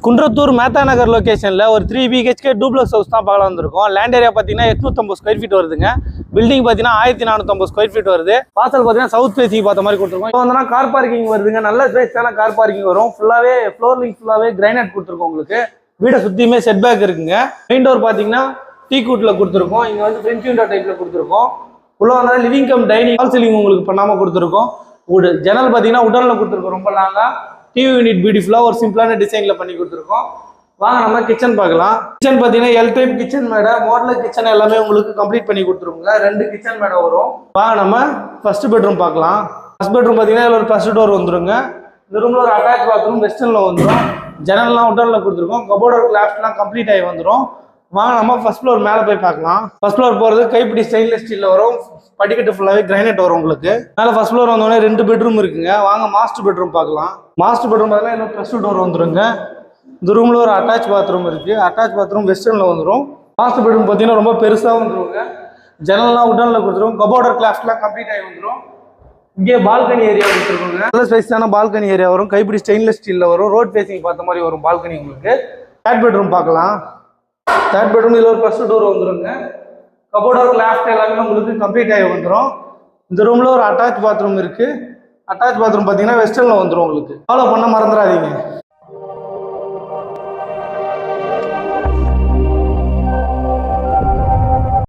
குன்றத்தூர் மேத்தா நகர் லொகேஷனில் ஒரு 3 BHK duplex house தான் பார்க்கலாம் வந்திருக்கோம். லேண்ட் ஏரியா பார்த்தீங்கன்னா 850 ஸ்கொயர் ஃபீட் வருதுங்க. பில்டிங் பார்த்தீங்கன்னா 1450 ஸ்கொயர் ஃபீட் வருது. வாசல் பார்த்தீங்கன்னா சவுத் ஃபேஸிங் பார்த்த மாதிரி கொடுத்துருக்கோம். இப்போ வந்து கார் பார்க்கிங் வருதுங்க. நல்ல ஸ்பேஸான கார் பார்க்கிங் வரும். ஃபுல்லாகவே ஃப்ளோர்லிங் ஃபுல்லாகவே கிரைனைட் கொடுத்துருக்கோம். உங்களுக்கு வீடை சுற்றியுமே செட் பேக் இருக்குங்க. மெயின் டோர் பார்த்தீங்கன்னா டீ கூட்டில் கொடுத்துருக்கோம். இங்கே வந்து ஃப்ரெஞ்ச் விண்டோ டைப்பில் கொடுத்துருக்கோம். உள்ள வந்து living come dining hall ceiling உங்களுக்கு பண்ணாமல் கொடுத்துருக்கோம். ஜன்னல் பார்த்தீங்கன்னா உடனில் கொடுத்துருக்கோம். ரொம்ப லாங்காக டிவி யூனிட் பியூட்டிஃபுல்லாக ஒரு சிம்பிளான டிசைனில் பண்ணி கொடுத்துருக்கோம். வாங்க நம்ம கிச்சன் பார்க்கலாம். கிச்சன் பார்த்தீங்கன்னா எல் டைப் கிச்சன் மேடை, மாடலர் கிச்சன் எல்லாமே உங்களுக்கு கம்ப்ளீட் பண்ணி கொடுத்துருவோங்க. 2 கிச்சன் மேடை வரும். வாங்க நம்ம ஃபர்ஸ்ட் பெட்ரூம் பார்க்கலாம். ஃபர்ஸ்ட் பெட்ரூம் பார்த்தீங்கன்னா இதில் ஒரு ஃபர்ஸ்ட் டோர் வந்துருங்க. இந்த ரூமில் ஒரு அட்டாச் பாத்ரூம் வெஸ்டர்னில் வந்துடும். ஜன்னல்லாம் உடனில் கொடுத்துருக்கோம். கபோர்டர் கிளாஸ்லாம் கம்ப்ளீட் ஆகி வந்துடும். வாங்க நம்ம ஃபர்ஸ்ட் ஃப்ளோர் மேலே போய் பார்க்கலாம். ஃபர்ஸ்ட் ஃப்ளோர் போகிறது கைப்பிடி ஸ்டெயின்லெஸ் ஸ்டீலில் வரும். படிக்கட்டு ஃபுல்லாகவே கிரைனைட் வரும் உங்களுக்கு. மேலே ஃபர்ஸ்ட் ஃப்ளோர் வந்தோடனே 2 பெட்ரூம் இருக்குங்க. வாங்க மாஸ்டர் பெட்ரூம் பார்க்கலாம். மாஸ்டர் பெட்ரூம் பார்த்தீங்கன்னா இன்னும் ப்ளஸ் டோர் வந்துருங்க. இந்த ரூமில் ஒரு அட்டாச் பாத்ரூம் இருக்குது. அட்டாச் பாத்ரூம் வெஸ்டர்னில் வந்துடும். மாஸ்டர் பெட்ரூம் பார்த்தீங்கன்னா ரொம்ப பெருசாக வந்துருங்க. ஜன்னல்லாம் உடனில் கொடுத்துரும். கபோர்டர் கிளாஸ்லாம் கம்ப்ளீட் ஆகி வந்துடும். இங்கே பால்கனி ஏரியா கொடுத்துருக்கோங்க. நல்ல ஸ்பேஸான பால்கனி ஏரியா வரும். கைப்பிடி ஸ்டெயின்லெஸ் ஸ்டீலில் வரும். ரோட் ஃபேஸிங் பார்த்த மாதிரி வரும் பால்கனி உங்களுக்கு. தேர்ட் பெட்ரூம் பார்க்கலாம். தேர்ட் பெட்ரூம் இதில் ஒரு ஃபர்ஸ்ட் டோர் வந்துருங்க. கபோர்டர் கிளாஸ் எல்லாமே உங்களுக்கு கம்ப்ளீட் ஆகி வந்துடும். இந்த ரூமில் ஒரு அட்டாச் பாத்ரூம் இருக்குது. அட்டாச் பாத்ரூம் பார்த்தீங்கன்னா வெஸ்டர்னில் வந்துடும் உங்களுக்கு. ஃபாலோ பண்ண மறந்துடாதீங்க.